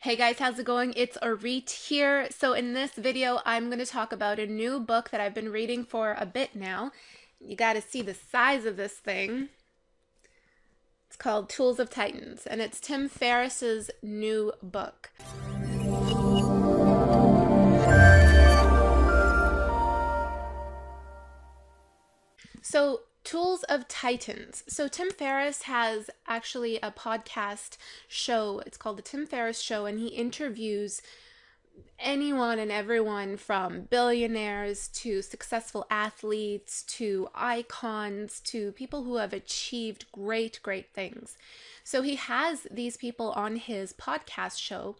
Hey guys, how's it going? It's Auret here. So in this video, I'm going to talk about a new book that I've been reading for a bit now. You got to see the size of this thing. It's called Tools of Titans, and it's Tim Ferriss's new book. So, Tools of Titans. So, Tim Ferriss has actually a podcast show. It's called The Tim Ferriss Show, and he interviews anyone and everyone from billionaires to successful athletes to icons to people who have achieved great things. So he has these people on his podcast show,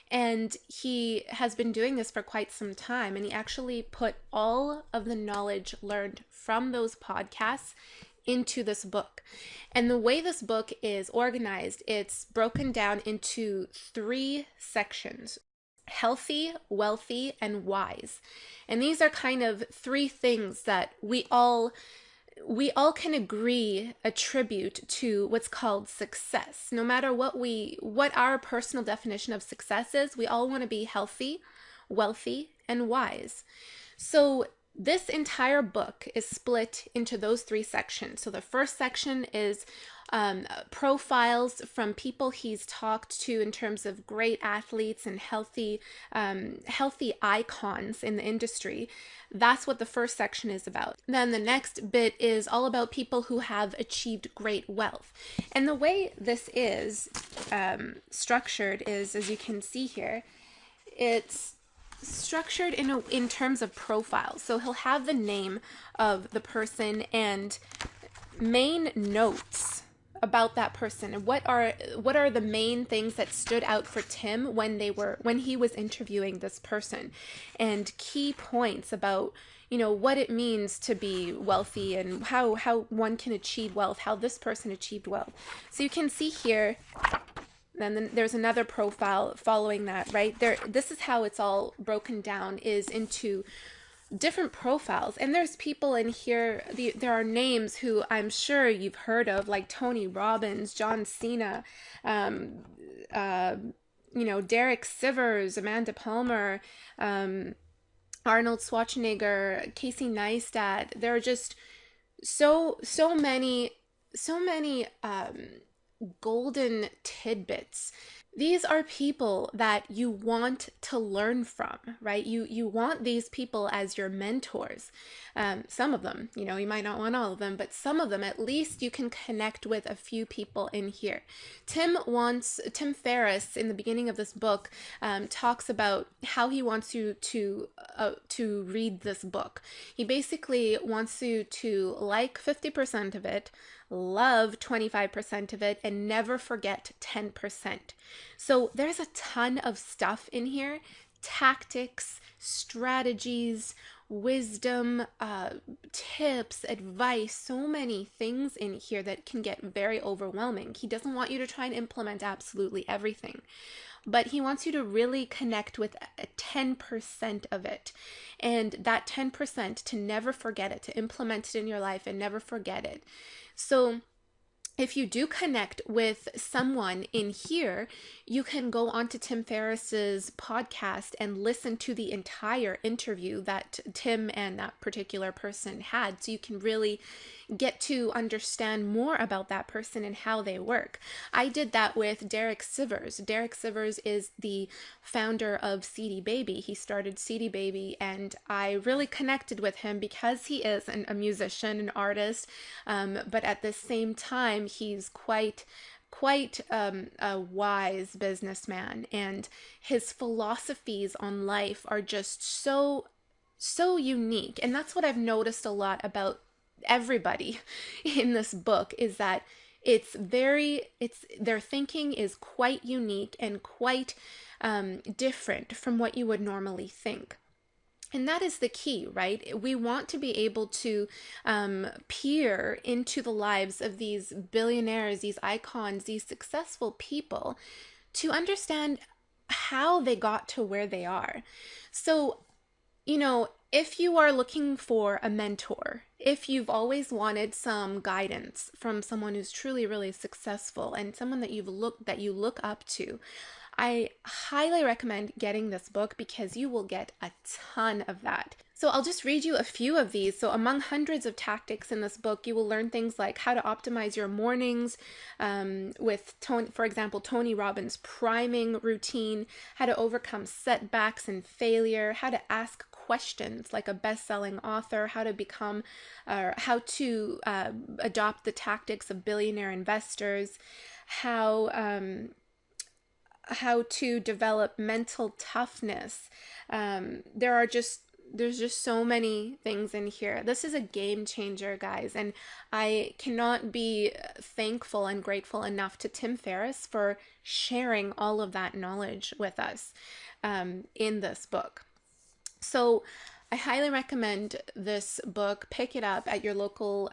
and he has been doing this for quite some time, and he actually put all of the knowledge learned from those podcasts into this book. And the way this book is organized, it's broken down into 3 sections: healthy, wealthy, and wise. And these are kind of 3 things that we all can agree attribute to what's called success. No matter what our personal definition of success is, we all want to be healthy, wealthy, and wise. So this entire book is split into those 3 sections. So the first section is profiles from people he's talked to in terms of great athletes and healthy icons in the industry. That's what the first section is about. Then the next bit is all about people who have achieved great wealth. And the way this is structured is, as you can see here, it's structured in terms of profiles. So he'll have the name of the person and main notes about that person, and what are the main things that stood out for Tim when he was interviewing this person, and key points about what it means to be wealthy and how one can achieve wealth, how this person achieved wealth. So you can see here. Then there's another profile following that, right there. This is how it's all broken down, is into different profiles. And there's people in here, there are names who I'm sure you've heard of, like Tony Robbins, John Cena, Derek Sivers, Amanda Palmer, Arnold Schwarzenegger, Casey Neistat. There are just so many golden tidbits. These are people that you want to learn from, right? You want these people as your mentors. Some of them, you might not want all of them, but some of them, at least you can connect with a few people in here. Tim Ferriss, in the beginning of this book, talks about how he wants you to read this book. He basically wants you to like 50% of it, love 25% of it, and never forget 10%. So there's a ton of stuff in here: tactics, strategies, wisdom, tips, advice, so many things in here that can get very overwhelming. He doesn't want you to try and implement absolutely everything, but he wants you to really connect with 10% of it. And that 10%, to never forget it, to implement it in your life and never forget it. So if you do connect with someone in here, you can go onto Tim Ferriss's podcast and listen to the entire interview that Tim and that particular person had, so you can really get to understand more about that person and how they work. I did that with Derek Sivers. Derek Sivers is the founder of CD Baby. He started CD Baby, and I really connected with him because he is a musician, an artist, but at the same time, he's quite a wise businessman, and his philosophies on life are just so unique. And that's what I've noticed a lot about everybody in this book, is that their thinking is quite unique and quite different from what you would normally think. And that is the key, right? We want to be able to peer into the lives of these billionaires, these icons, these successful people, to understand how they got to where they are. So, if you are looking for a mentor, if you've always wanted some guidance from someone who's truly, really successful and someone that you look up to, I highly recommend getting this book because you will get a ton of that. So I'll just read you a few of these. So among hundreds of tactics in this book, you will learn things like how to optimize your mornings with, Tony, for example, Tony Robbins' priming routine, how to overcome setbacks and failure, how to ask questions like a best-selling author, how to become, how to adopt the tactics of billionaire investors, how how to develop mental toughness. There's just so many things in here. This is a game changer, guys, and I cannot be thankful and grateful enough to Tim Ferriss for sharing all of that knowledge with us in this book. So I highly recommend this book. Pick it up at your local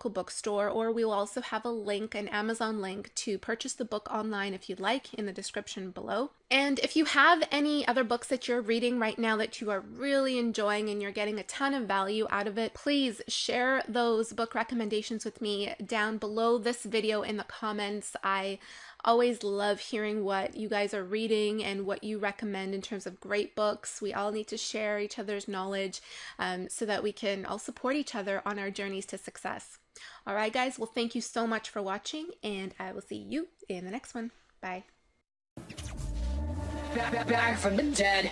bookstore, or we will also have a link, an Amazon link, to purchase the book online if you'd like in the description below. And if you have any other books that you're reading right now that you are really enjoying and you're getting a ton of value out of it, please share those book recommendations with me down below this video in the comments. I always love hearing what you guys are reading and what you recommend in terms of great books. We all need to share each other's knowledge so that we can all support each other on our journeys to success. All right, guys. Well, thank you so much for watching, and I will see you in the next one. Bye. Back from the dead.